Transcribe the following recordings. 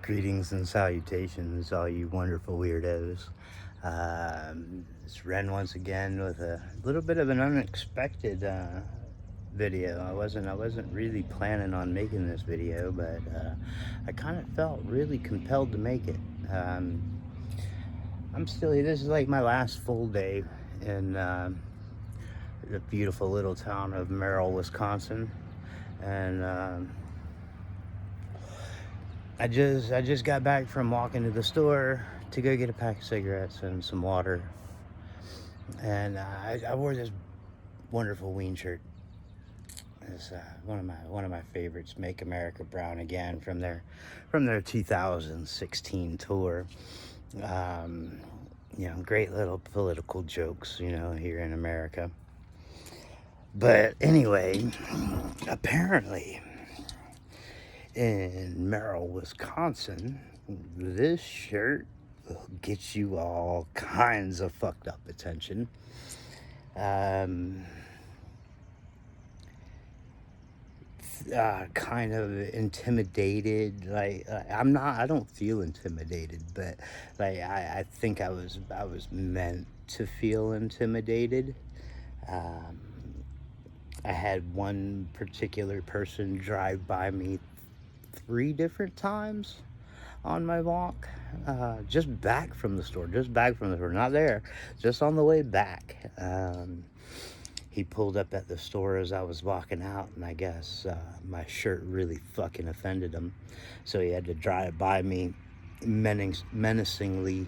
Greetings and salutations, all you wonderful weirdos. It's Ren once again with a little bit of an unexpected video. I wasn't really planning on making this video, but I kind of felt really compelled to make it. I'm still here. This is like my last full day in the beautiful little town of Merrill, Wisconsin, and I just got back from walking to the store to go get a pack of cigarettes and some water, and I wore this wonderful Ween shirt. It's one of my favorites, "Make America Brown Again" from their 2016 tour. Great little political jokes, here in America. But anyway, apparently, in Merrill, Wisconsin, this shirt will get you all kinds of fucked up attention. Kind of intimidated. I don't feel intimidated, but I think I was meant to feel intimidated. I had one particular person drive by me 3 different times on my walk, just back from the store, not there, just on the way back. He pulled up at the store as I was walking out, and I guess my shirt really fucking offended him, so he had to drive by me menacingly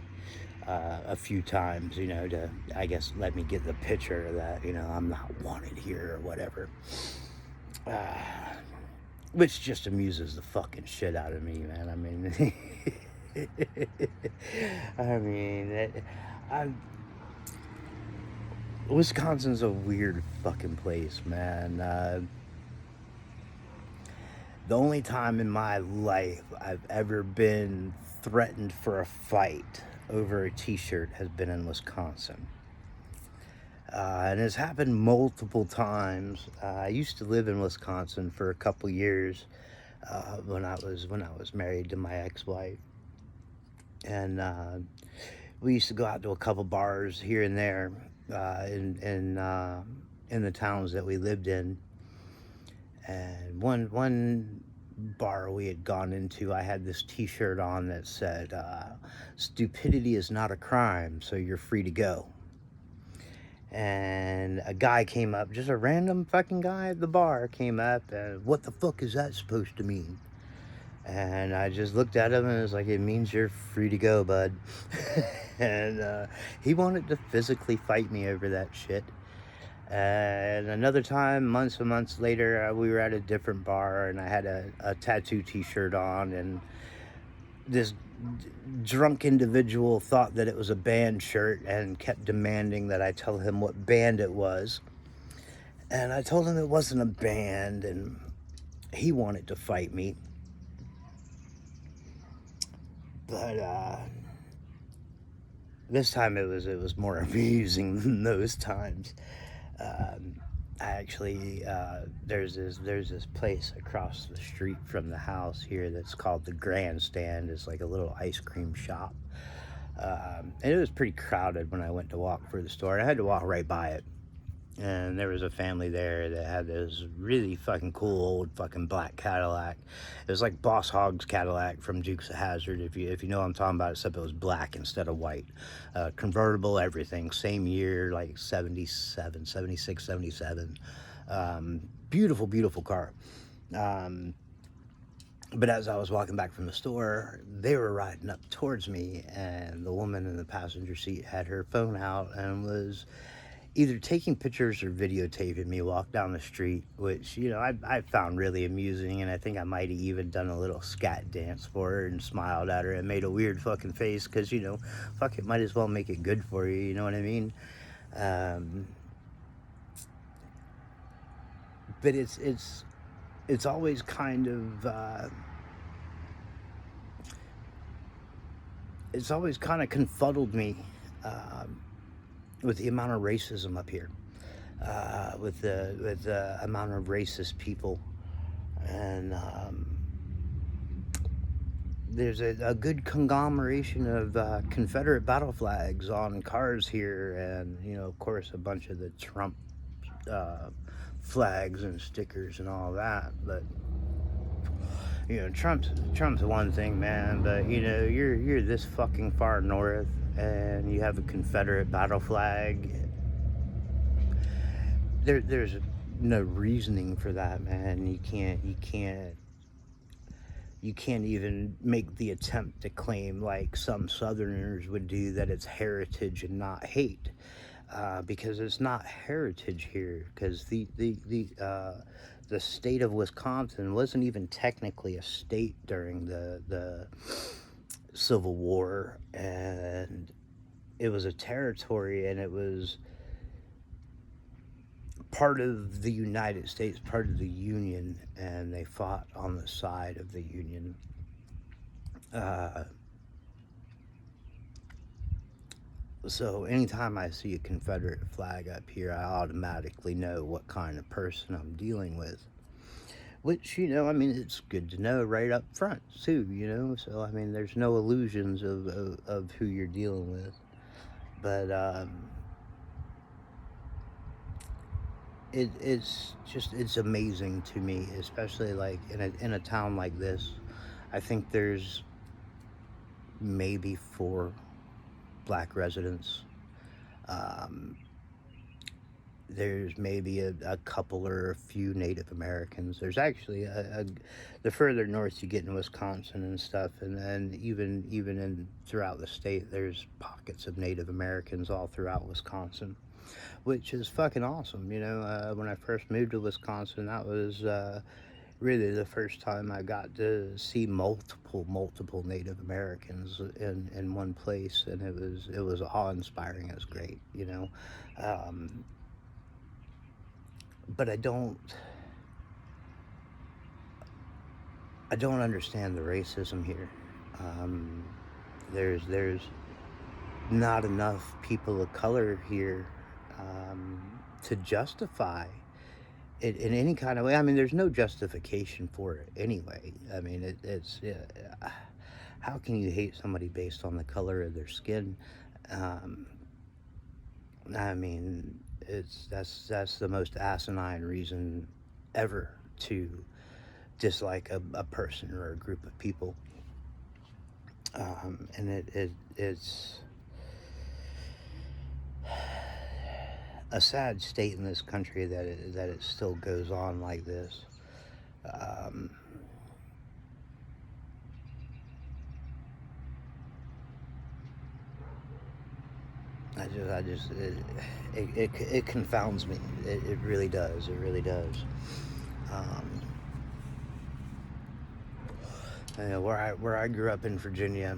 a few times, to, I guess, let me get the picture that, I'm not wanted here or whatever. Which just amuses the fucking shit out of me, man. Wisconsin's a weird fucking place, man. The only time in my life I've ever been threatened for a fight over a t-shirt has been in Wisconsin. And it's happened multiple times. I used to live in Wisconsin for a couple years when I was married to my ex-wife, and we used to go out to a couple bars here and there in the towns that we lived in. And one bar we had gone into, I had this t-shirt on that said, "Stupidity is not a crime, so you're free to go." And a guy came up, just a random fucking guy at the bar came up, and, "What the fuck is that supposed to mean?" And I just looked at him and was like, "It means you're free to go, bud." And he wanted to physically fight me over that shit. And another time, months and months later, we were at a different bar, and I had a tattoo t-shirt on, and this drunk individual thought that it was a band shirt and kept demanding that I tell him what band it was. And I told him it wasn't a band, and he wanted to fight me. But this time it was more amusing than those times. I actually there's this place across the street from the house here that's called the Grandstand. It's like a little ice cream shop, and it was pretty crowded when I went to walk for the store. I had to walk right by it, and there was a family there that had this really fucking cool old fucking black Cadillac. It was like Boss Hogg's Cadillac from Dukes of Hazzard, if you know what I'm talking about, except it was black instead of white. Convertible, everything, same year, like 77, 76, 77. Beautiful car. But as I was walking back from the store, they were riding up towards me, and the woman in the passenger seat had her phone out and was either taking pictures or videotaping me walk down the street, which, I found really amusing, and I think I might have even done a little scat dance for her and smiled at her and made a weird fucking face, because, fuck it, might as well make it good for you, you know what I mean? But it's always kind of, confuddled me, with the amount of racism up here, with the amount of racist people, and there's a good conglomeration of Confederate battle flags on cars here, and of course, a bunch of the Trump uh, flags and stickers and all that. But Trump's one thing, man. But you're this fucking far north, and you have a Confederate battle flag. There's no reasoning for that, man. You can't even make the attempt to claim, like some Southerners would do, that it's heritage and not hate, because it's not heritage here. Because the state of Wisconsin wasn't even technically a state during the Civil War, and it was a territory, and it was part of the United States, part of the Union, and they fought on the side of the Union. So anytime I see a Confederate flag up here, I automatically know what kind of person I'm dealing with. Which, it's good to know right up front, too, So, there's no illusions of who you're dealing with. But, it's amazing to me, especially like in a town like this. I think there's maybe 4 black residents. There's maybe a couple or a few Native Americans. There's actually the further north you get in Wisconsin and stuff, and then even in throughout the state, there's pockets of Native Americans all throughout Wisconsin, which is fucking awesome. When I first moved to Wisconsin, that was really the first time I got to see multiple Native Americans in one place, and it was awe-inspiring. It was great, but I don't understand the racism here. There's not enough people of color here to justify it in any kind of way. There's no justification for it anyway. It's how can you hate somebody based on the color of their skin? That's the most asinine reason ever to dislike a person or a group of people. And it's a sad state in this country that it still goes on like this. It confounds me. It really does. It really does. Where I grew up in Virginia,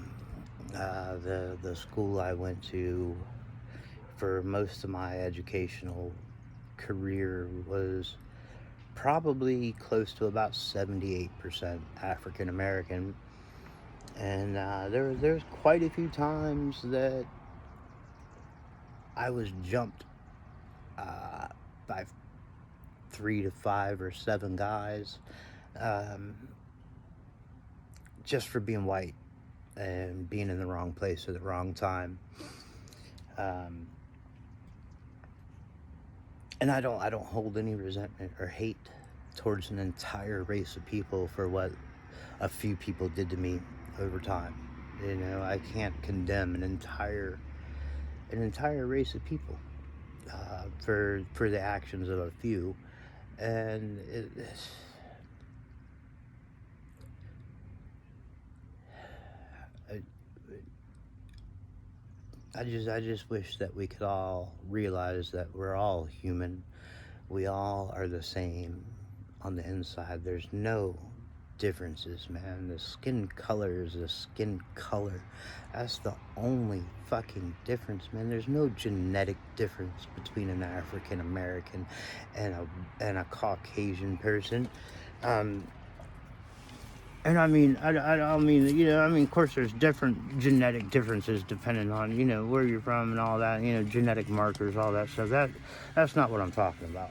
the school I went to for most of my educational career was probably close to about 78% African American, and there's quite a few times that I was jumped by 3 to 5 or 7 guys, just for being white and being in the wrong place at the wrong time. And I don't hold any resentment or hate towards an entire race of people for what a few people did to me over time. I can't condemn an entire race of people for the actions of a few, and I just wish that we could all realize that we're all human. We all are the same on the inside. There's no differences, man. The skin color is the skin color. That's the only fucking difference, man. There's no genetic difference between an African American and a Caucasian person. And I mean, of course there's different genetic differences depending on, where you're from and all that, genetic markers, all that stuff. That's not what I'm talking about.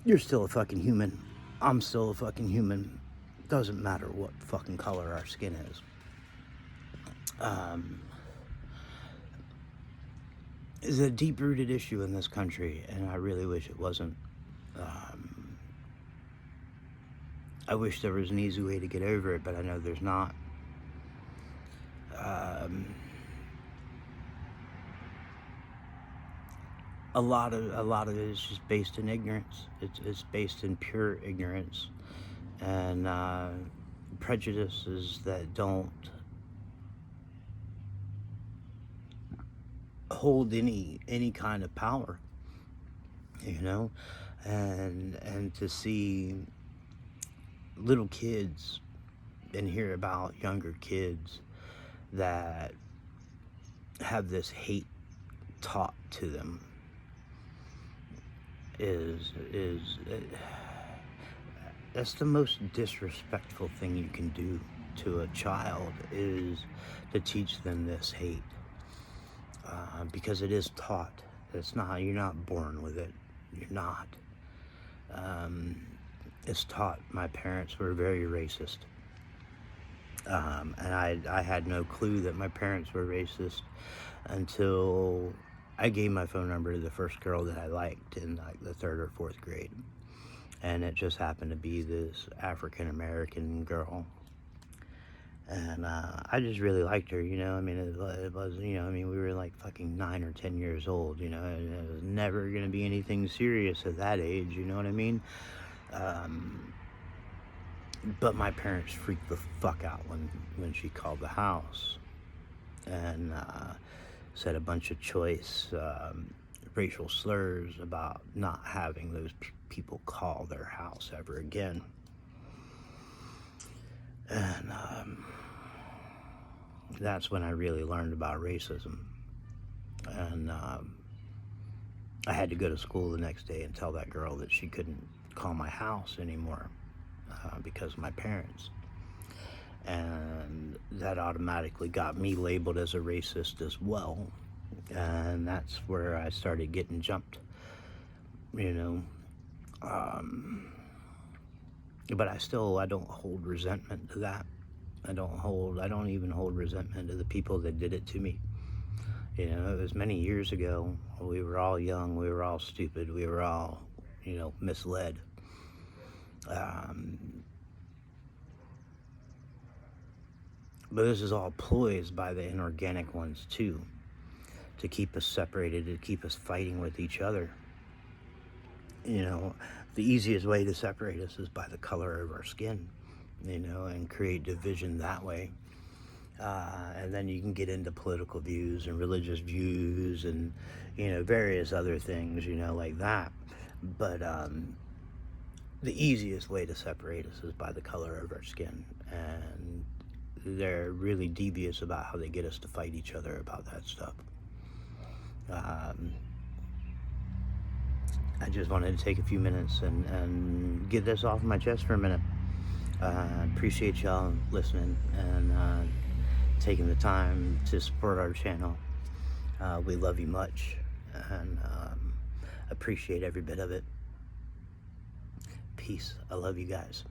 You're still a fucking human. I'm still a fucking human. Doesn't matter what fucking color our skin is. It's a deep-rooted issue in this country, and I really wish it wasn't. I wish there was an easy way to get over it, but I know there's not. A lot of it is just based in ignorance. It's based in pure ignorance and prejudices that don't hold any kind of power, you know, and to see little kids and hear about younger kids that have this hate taught to them is that's the most disrespectful thing you can do to a child, is to teach them this hate, because it is taught. It's not, you're not born with it. You're not. It's taught. My parents were very racist, and I had no clue that my parents were racist until I gave my phone number to the first girl that I liked in like the 3rd or 4th grade. And it just happened to be this African-American girl. And I just really liked her, you know. I mean, it was, you know, I mean, we were like fucking 9 or 10 years old, you know. And it was never going to be anything serious at that age, you know what I mean? But my parents freaked the fuck out when she called the house. And said a bunch of choice racial slurs about not having those people call their house ever again. And that's when I really learned about racism. And I had to go to school the next day and tell that girl that she couldn't call my house anymore because of my parents. And that automatically got me labeled as a racist as well. And that's where I started getting jumped, you know. But I don't hold resentment to that. I don't even hold resentment to the people that did it to me. You know, it was many years ago. We were all young, we were all stupid, we were all, you know, misled. But this is all ploys by the inorganic ones too, to keep us separated, to keep us fighting with each other. You know, the easiest way to separate us is by the color of our skin, you know, and create division that way. And then you can get into political views and religious views and, you know, various other things, you know, like that. But the easiest way to separate us is by the color of our skin. And they're really devious about how they get us to fight each other about that stuff. I just wanted to take a few minutes and get this off my chest for a minute. Appreciate y'all listening and taking the time to support our channel. We love you much and appreciate every bit of it. Peace. I love you guys.